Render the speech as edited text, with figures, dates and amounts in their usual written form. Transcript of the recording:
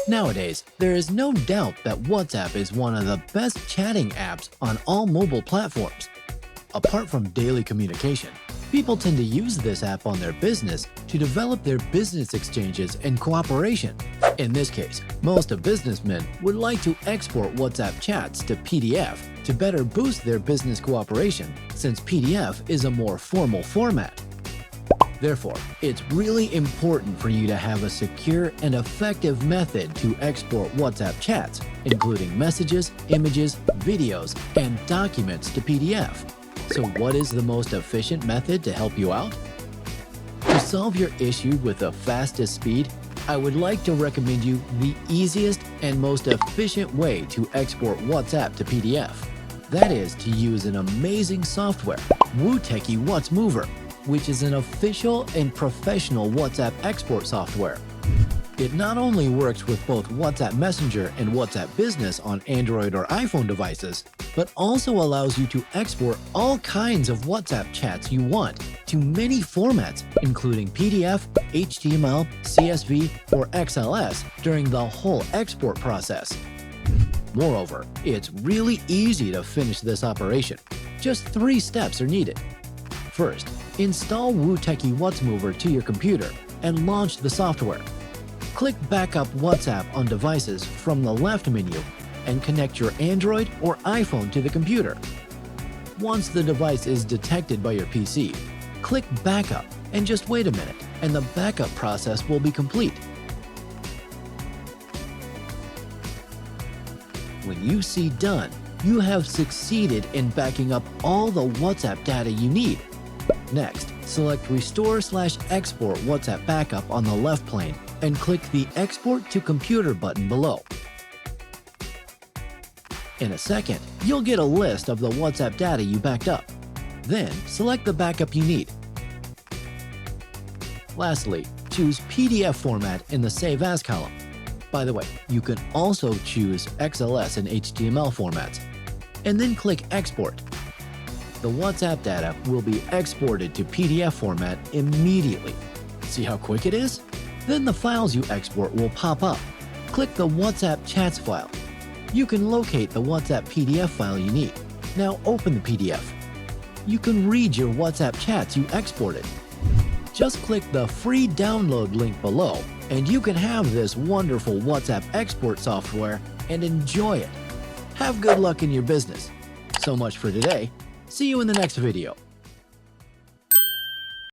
Nowadays, there is no doubt that WhatsApp is one of the best chatting apps on all mobile platforms. Apart from daily communication, people tend to use this app on their business to develop their business exchanges and cooperation. In this case, most of businessmen would like to export WhatsApp chats to PDF to better boost their business cooperation, since PDF is a more formal format. Therefore, it's really important for you to have a secure and effective method to export WhatsApp chats, including messages, images, videos, and documents to PDF. So what is the most efficient method to help you out? To solve your issue with the fastest speed, I would like to recommend you the easiest and most efficient way to export WhatsApp to PDF. That is to use an amazing software, WooTechy WhatsMover, which is an official and professional WhatsApp export software. It not only works with both WhatsApp Messenger and WhatsApp Business on Android or iPhone devices, but also allows you to export all kinds of WhatsApp chats you want to many formats, including PDF, HTML, CSV, or XLS during the whole export process. Moreover, it's really easy to finish this operation. Just 3 steps are needed. First, install WooTechy WhatsMover to your computer and launch the software. Click Backup WhatsApp on devices from the left menu and connect your Android or iPhone to the computer. Once the device is detected by your PC, click Backup and just wait a minute, and the backup process will be complete. When you see Done, you have succeeded in backing up all the WhatsApp data you need. Next, select Restore/Export WhatsApp Backup on the left pane and click the Export to Computer button below. In a second, you'll get a list of the WhatsApp data you backed up. Then, select the backup you need. Lastly, choose PDF format in the Save As column. By the way, you can also choose XLS and HTML formats, and then click Export. The WhatsApp data will be exported to PDF format immediately. See how quick it is? Then the files you export will pop up. Click the WhatsApp chats file. You can locate the WhatsApp PDF file you need. Now open the PDF. You can read your WhatsApp chats you exported. Just click the free download link below, and you can have this wonderful WhatsApp export software and enjoy it. Have good luck in your business. So much for today. See you in the next video.